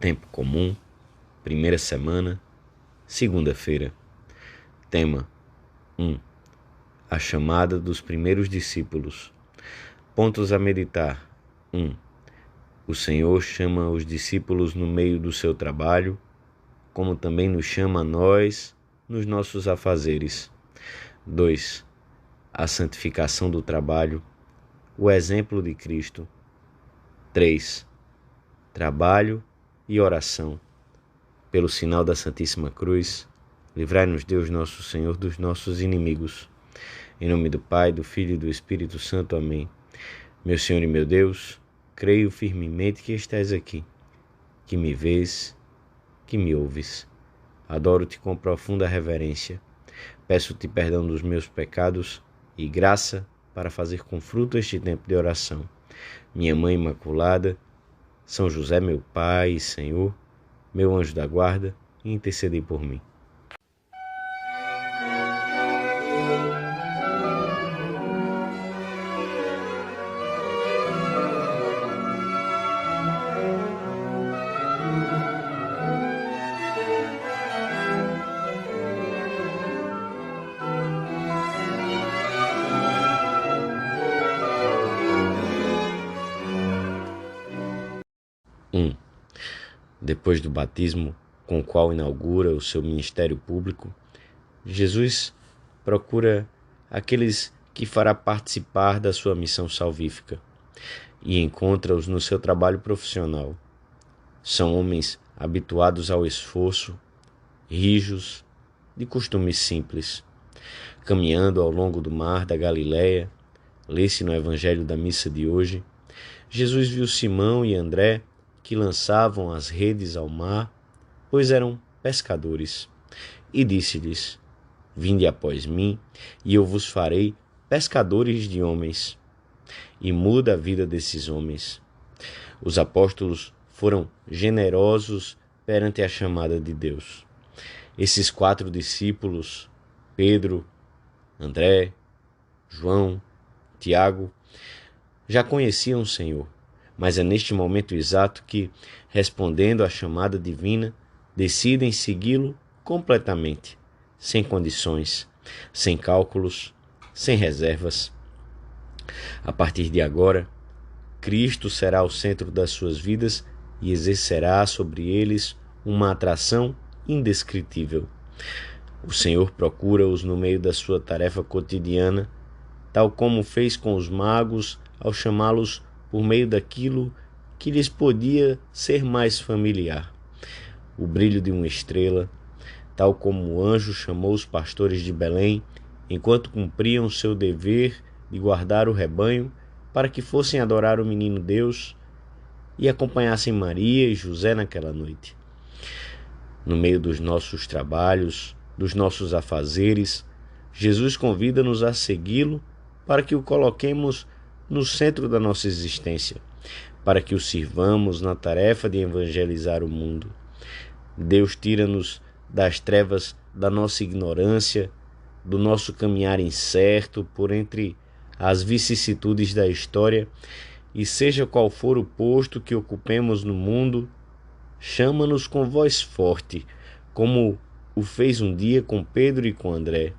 Tempo comum, primeira semana, segunda-feira. Tema 1. A chamada dos primeiros discípulos. Pontos a meditar. 1. O Senhor chama os discípulos no meio do seu trabalho, como também nos chama a nós nos nossos afazeres. 2. A santificação do trabalho, o exemplo de Cristo. 3. Trabalho e oração. Pelo sinal da Santíssima Cruz, livrai-nos Deus nosso Senhor dos nossos inimigos. Em nome do Pai, do Filho e do Espírito Santo. Amém. Meu Senhor e meu Deus, creio firmemente que estás aqui, que me vês, que me ouves. Adoro-te com profunda reverência. Peço-te perdão dos meus pecados e graça para fazer com fruto este tempo de oração. Minha Mãe Imaculada, São José, meu Pai e Senhor, meu anjo da guarda, intercedei por mim. Depois do batismo, com o qual inaugura o seu ministério público, Jesus procura aqueles que fará participar da sua missão salvífica e encontra-os no seu trabalho profissional. São homens habituados ao esforço, rijos, de costumes simples. Caminhando ao longo do mar da Galileia, lê-se no Evangelho da missa de hoje, Jesus viu Simão e André que lançavam as redes ao mar, pois eram pescadores, e disse-lhes: Vinde após mim, e eu vos farei pescadores de homens. E muda a vida desses homens. Os apóstolos foram generosos perante a chamada de Deus. Esses 4 discípulos, Pedro, André, João, Tiago, já conheciam o Senhor, mas é neste momento exato que, respondendo à chamada divina, decidem segui-lo completamente, sem condições, sem cálculos, sem reservas. A partir de agora, Cristo será o centro das suas vidas e exercerá sobre eles uma atração indescritível. O Senhor procura-os no meio da sua tarefa cotidiana, tal como fez com os magos ao chamá-los por meio daquilo que lhes podia ser mais familiar. O brilho de uma estrela, tal como o anjo chamou os pastores de Belém, enquanto cumpriam seu dever de guardar o rebanho, para que fossem adorar o menino Deus e acompanhassem Maria e José naquela noite. No meio dos nossos trabalhos, dos nossos afazeres, Jesus convida-nos a segui-lo para que o coloquemos no centro da nossa existência, para que o sirvamos na tarefa de evangelizar o mundo. Deus tira-nos das trevas da nossa ignorância, do nosso caminhar incerto por entre as vicissitudes da história, e seja qual for o posto que ocupemos no mundo, chama-nos com voz forte, como o fez um dia com Pedro e com André.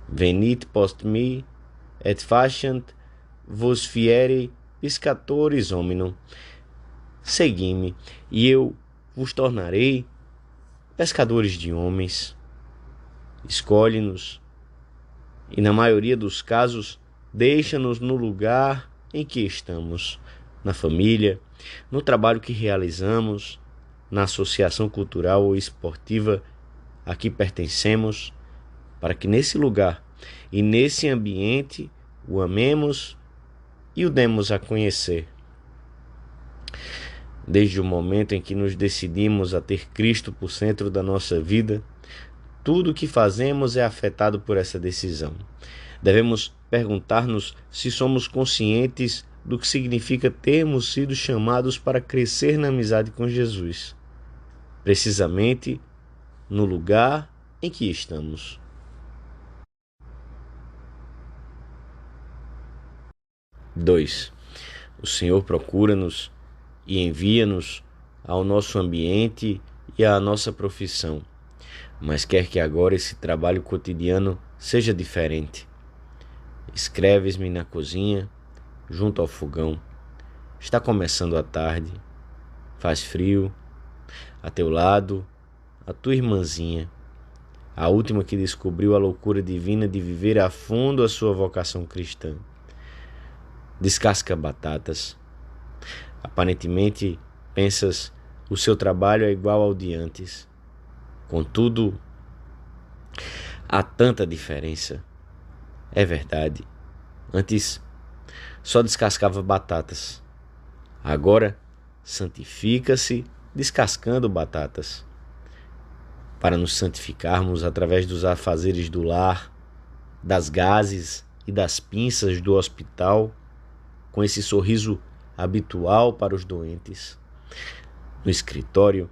Venit post me, et faciant vos fieri piscatores hominum. Segui-me, e eu vos tornarei pescadores de homens. Escolhe-nos, e na maioria dos casos, deixa-nos no lugar em que estamos, na família, no trabalho que realizamos, na associação cultural ou esportiva a que pertencemos, para que nesse lugar e nesse ambiente o amemos e o demos a conhecer. Desde o momento em que nos decidimos a ter Cristo por centro da nossa vida, tudo o que fazemos é afetado por essa decisão. Devemos perguntar-nos se somos conscientes do que significa termos sido chamados para crescer na amizade com Jesus, precisamente no lugar em que estamos. 2. O Senhor procura-nos e envia-nos ao nosso ambiente e à nossa profissão, mas quer que agora esse trabalho cotidiano seja diferente. Escreves-me na cozinha, junto ao fogão. Está começando a tarde, faz frio. A teu lado, a tua irmãzinha, a última que descobriu a loucura divina de viver a fundo a sua vocação cristã. Descasca batatas. Aparentemente, pensas, o seu trabalho é igual ao de antes. Contudo, há tanta diferença. É verdade. Antes, só descascava batatas. Agora, santifica-se descascando batatas. Para nos santificarmos através dos afazeres do lar, das gases e das pinças do hospital, com esse sorriso habitual para os doentes, no escritório,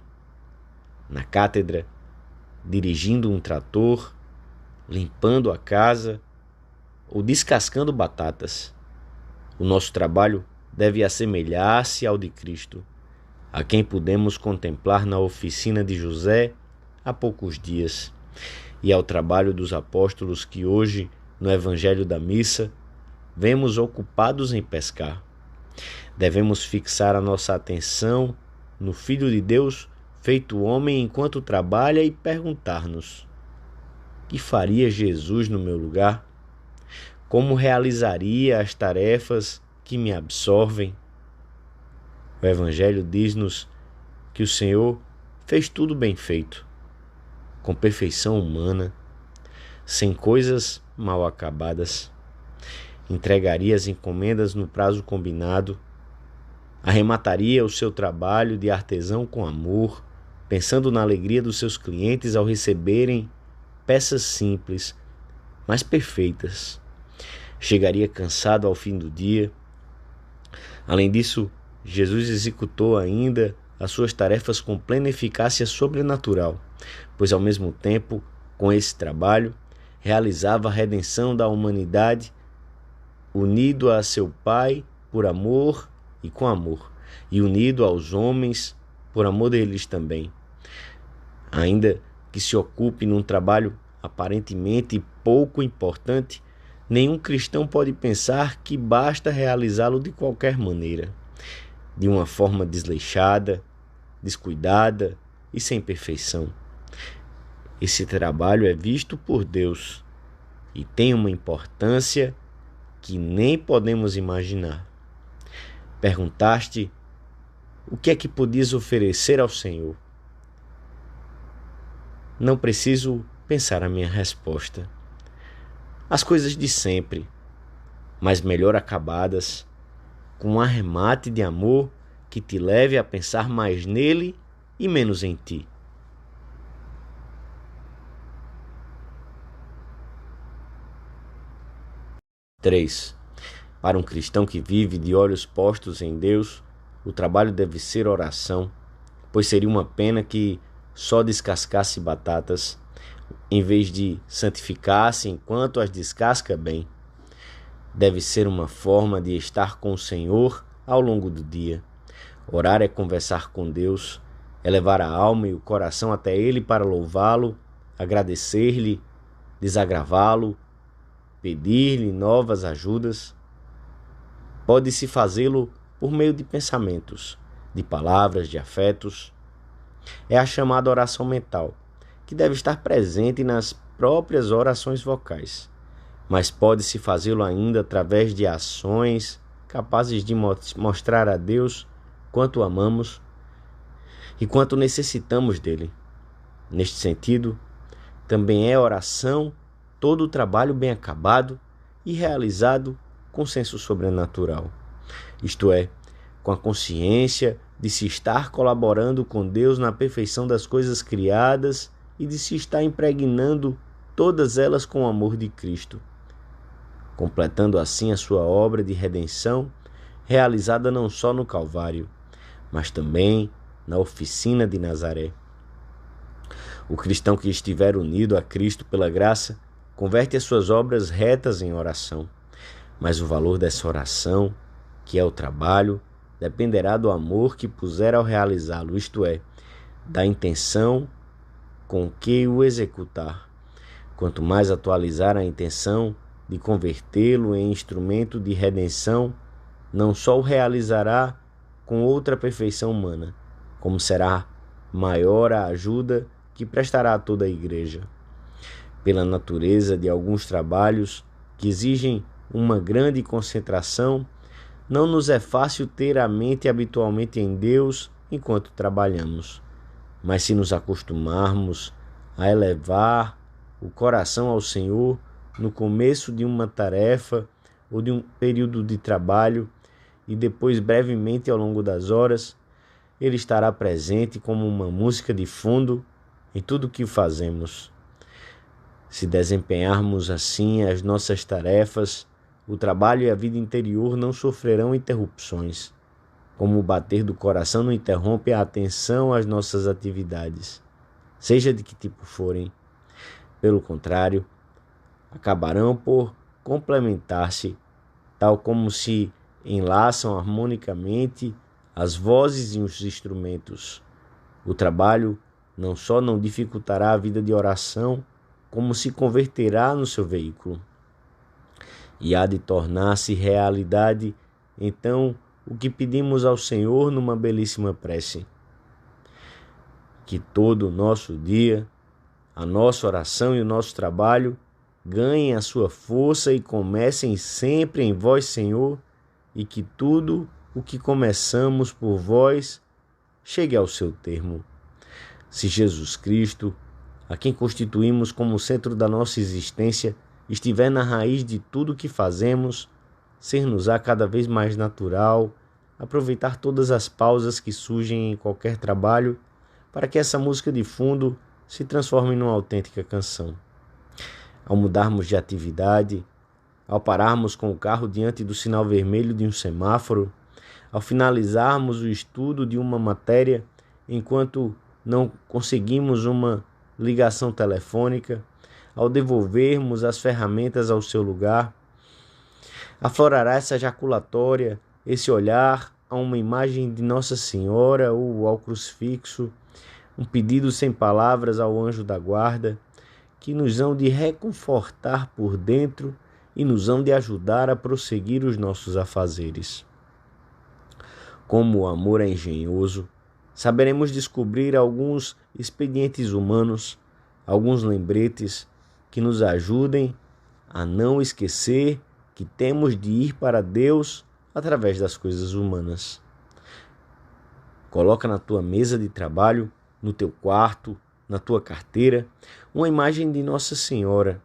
na cátedra, dirigindo um trator, limpando a casa ou descascando batatas. O nosso trabalho deve assemelhar-se ao de Cristo, a quem pudemos contemplar na oficina de José há poucos dias, e ao trabalho dos apóstolos que hoje, no Evangelho da Missa, vemos ocupados em pescar. Devemos fixar a nossa atenção no Filho de Deus feito homem enquanto trabalha e perguntar-nos: que faria Jesus no meu lugar? Como realizaria as tarefas que me absorvem? O Evangelho diz-nos que o Senhor fez tudo bem feito, com perfeição humana, sem coisas mal acabadas. Entregaria as encomendas no prazo combinado, arremataria o seu trabalho de artesão com amor, pensando na alegria dos seus clientes ao receberem peças simples, mas perfeitas. Chegaria cansado ao fim do dia. Além disso, Jesus executou ainda as suas tarefas com plena eficácia sobrenatural, pois ao mesmo tempo, com esse trabalho, realizava a redenção da humanidade, unido a seu Pai por amor e com amor, e unido aos homens por amor deles também. Ainda que se ocupe num trabalho aparentemente pouco importante, nenhum cristão pode pensar que basta realizá-lo de qualquer maneira, de uma forma desleixada, descuidada e sem perfeição. Esse trabalho é visto por Deus e tem uma importância que nem podemos imaginar. Perguntaste o que é que podias oferecer ao Senhor. Não preciso pensar a minha resposta. As coisas de sempre, mas melhor acabadas, com um arremate de amor que te leve a pensar mais nele e menos em ti. Três. Para um cristão que vive de olhos postos em Deus, o trabalho deve ser oração, pois seria uma pena que só descascasse batatas, em vez de santificar-se enquanto as descasca bem. Deve ser uma forma de estar com o Senhor ao longo do dia. Orar é conversar com Deus, é levar a alma e o coração até Ele para louvá-lo, agradecer-lhe, desagravá-lo, pedir-lhe novas ajudas. Pode-se fazê-lo por meio de pensamentos, de palavras, de afetos. É a chamada oração mental, que deve estar presente nas próprias orações vocais, mas pode-se fazê-lo ainda através de ações capazes de mostrar a Deus quanto o amamos e quanto necessitamos dele. Neste sentido, também é oração todo o trabalho bem acabado e realizado com senso sobrenatural, isto é, com a consciência de se estar colaborando com Deus na perfeição das coisas criadas e de se estar impregnando todas elas com o amor de Cristo, completando assim a sua obra de redenção, realizada não só no Calvário, mas também na oficina de Nazaré. O cristão que estiver unido a Cristo pela graça, converte as suas obras retas em oração, mas o valor dessa oração, que é o trabalho, dependerá do amor que puser ao realizá-lo, isto é, da intenção com que o executar. Quanto mais atualizar a intenção de convertê-lo em instrumento de redenção, não só o realizará com outra perfeição humana, como será maior a ajuda que prestará a toda a Igreja. Pela natureza de alguns trabalhos que exigem uma grande concentração, não nos é fácil ter a mente habitualmente em Deus enquanto trabalhamos. Mas se nos acostumarmos a elevar o coração ao Senhor no começo de uma tarefa ou de um período de trabalho e depois brevemente ao longo das horas, Ele estará presente como uma música de fundo em tudo o que fazemos. Se desempenharmos assim as nossas tarefas, o trabalho e a vida interior não sofrerão interrupções, como o bater do coração não interrompe a atenção às nossas atividades, seja de que tipo forem. Pelo contrário, acabarão por complementar-se, tal como se enlaçam harmonicamente as vozes e os instrumentos. O trabalho não só não dificultará a vida de oração, como se converterá no seu veículo. E há de tornar-se realidade, então, o que pedimos ao Senhor numa belíssima prece. Que todo o nosso dia, a nossa oração e o nosso trabalho ganhem a sua força e comecem sempre em vós, Senhor, e que tudo o que começamos por vós chegue ao seu termo. Se Jesus Cristo, a quem constituímos como centro da nossa existência, estiver na raiz de tudo o que fazemos, ser-nos-á cada vez mais natural aproveitar todas as pausas que surgem em qualquer trabalho para que essa música de fundo se transforme numa autêntica canção. Ao mudarmos de atividade, ao pararmos com o carro diante do sinal vermelho de um semáforo, ao finalizarmos o estudo de uma matéria enquanto não conseguimos uma ligação telefônica, ao devolvermos as ferramentas ao seu lugar, aflorará essa jaculatória, esse olhar a uma imagem de Nossa Senhora ou ao crucifixo, um pedido sem palavras ao anjo da guarda, que nos hão de reconfortar por dentro e nos hão de ajudar a prosseguir os nossos afazeres. Como o amor é engenhoso, saberemos descobrir alguns expedientes humanos, alguns lembretes que nos ajudem a não esquecer que temos de ir para Deus através das coisas humanas. Coloca na tua mesa de trabalho, no teu quarto, na tua carteira, uma imagem de Nossa Senhora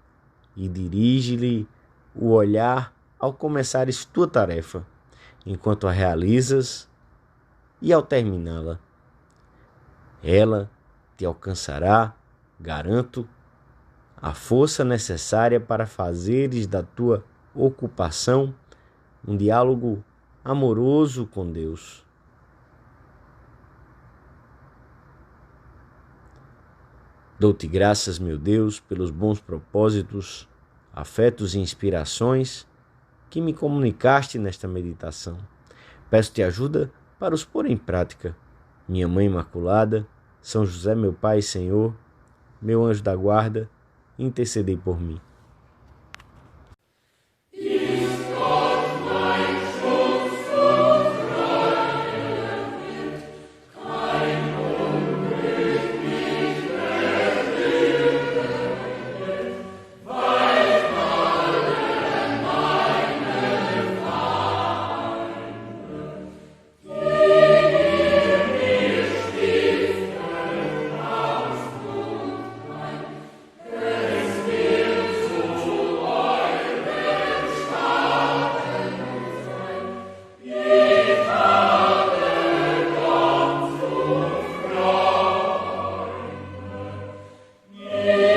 e dirige-lhe o olhar ao começares tua tarefa, enquanto a realizas e ao terminá-la. Ela te alcançará, garanto, a força necessária para fazeres da tua ocupação um diálogo amoroso com Deus. Dou-te graças, meu Deus, pelos bons propósitos, afetos e inspirações que me comunicaste nesta meditação. Peço-te ajuda para os pôr em prática. Minha Mãe Imaculada, São José, meu Pai e Senhor, meu anjo da guarda, intercedei por mim. Yeah.